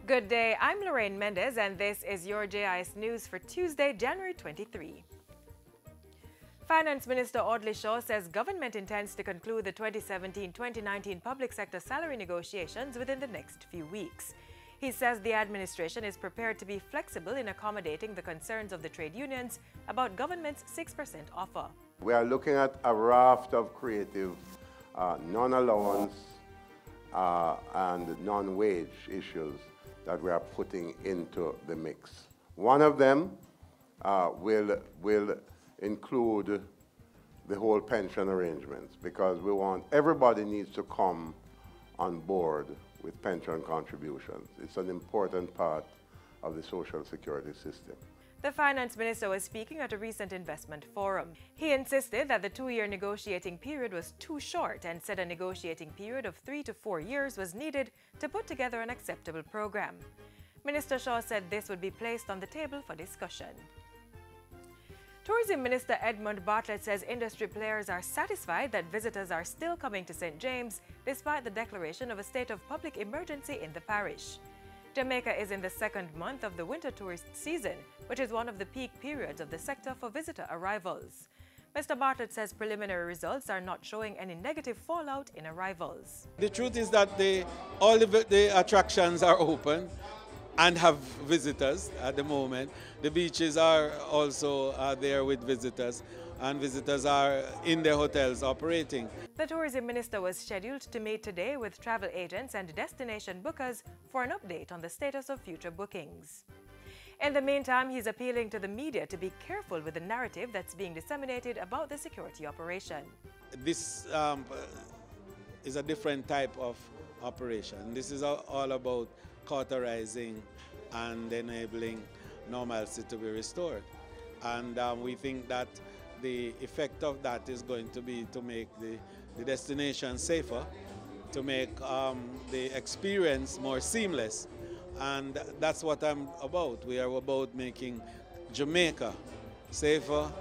Good day, I'm Lorraine Mendez and this is your JIS News for Tuesday, January 23. Finance Minister Audley says government intends to conclude the 2017-2019 public sector salary negotiations within the next few weeks. He says the administration is prepared to be flexible in accommodating the concerns of the trade unions about government's 6% offer. We are looking at a raft of creative non-allowance and non-wage issues that we are putting into the mix. One of them will include the whole pension arrangements, because we want everybody needs to come on board with pension contributions. It's an important part of the social security system. The finance minister was speaking at a recent investment forum. He insisted that the 2-year negotiating period was too short and said a negotiating period of 3 to 4 years was needed to put together an acceptable program. Minister Shaw said this would be placed on the table for discussion. Tourism Minister Edmund Bartlett says industry players are satisfied that visitors are still coming to St. James despite the declaration of a state of public emergency in the parish. Jamaica is in the second month of the winter tourist season, which is one of the peak periods of the sector for visitor arrivals. Mr. Bartlett says preliminary results are not showing any negative fallout in arrivals. The truth is that all the attractions are open and have visitors at the moment. The beaches are also there with visitors, and visitors are in their hotels operating. The tourism minister was scheduled to meet today with travel agents and destination bookers for an update on the status of future bookings. In the meantime, he's appealing to the media to be careful with the narrative that's being disseminated about the security operation. This is a different type of operation. This is all about cauterizing and enabling normalcy to be restored. And we think that the effect of that is going to be to make the destination safer, to make the experience more seamless. And that's what I'm about. We are about making Jamaica safer,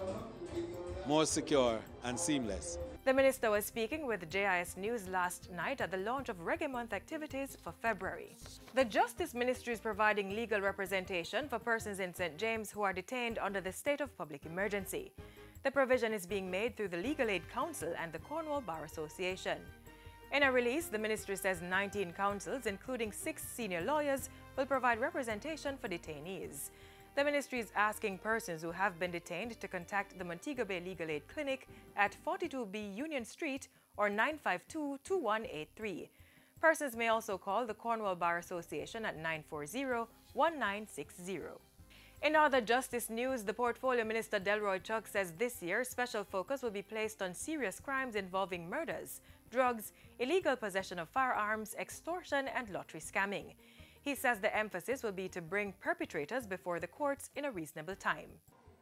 more secure and seamless. The minister was speaking with JIS News last night at the launch of Reggae Month activities for February. The Justice Ministry is providing legal representation for persons in St. James who are detained under the state of public emergency. The provision is being made through the Legal Aid Council and the Cornwall Bar Association. In a release, the ministry says 19 councils, including 6 senior lawyers, will provide representation for detainees. The ministry is asking persons who have been detained to contact the Montego Bay Legal Aid Clinic at 42B Union Street or 952-2183. Persons may also call the Cornwall Bar Association at 940-1960. In other justice news, the Portfolio Minister Delroy says this year special focus will be placed on serious crimes involving murders, drugs, illegal possession of firearms, extortion and lottery scamming. He says the emphasis will be to bring perpetrators before the courts in a reasonable time.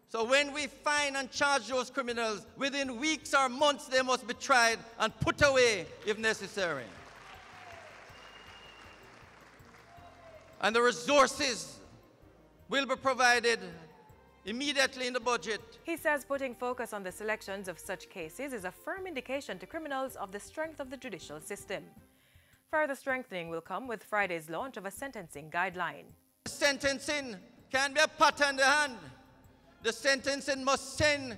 So when we find and charge those criminals, within weeks or months they must be tried and put away if necessary. And the resources will be provided immediately in the budget. He says putting focus on the selections of such cases is a firm indication to criminals of the strength of the judicial system. Further strengthening will come with Friday's launch of a sentencing guideline. Sentencing can't be a pat on the hand. The sentencing must send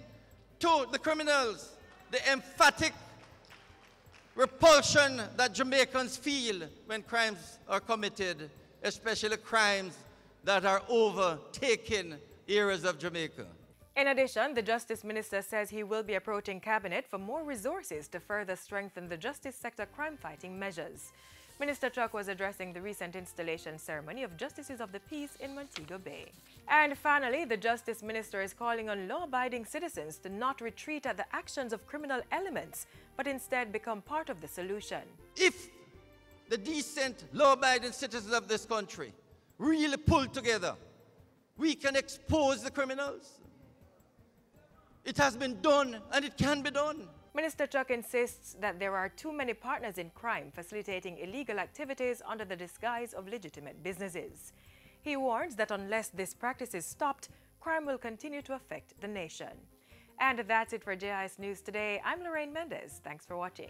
to the criminals the emphatic repulsion that Jamaicans feel when crimes are committed, especially crimes that are overtaking areas of Jamaica. In addition, the Justice Minister says he will be approaching Cabinet for more resources to further strengthen the justice sector crime-fighting measures. Minister Chuck was addressing the recent installation ceremony of Justices of the Peace in Montego Bay. And finally, the Justice Minister is calling on law-abiding citizens to not retreat at the actions of criminal elements, but instead become part of the solution. If the decent, law-abiding citizens of this country really pull together, we can expose the criminals. It has been done and it can be done. Minister Chuck insists that there are too many partners in crime facilitating illegal activities under the disguise of legitimate businesses. He warns that unless this practice is stopped, crime will continue to affect the nation. And that's it for JIS News today. I'm Lorraine Mendez. Thanks for watching.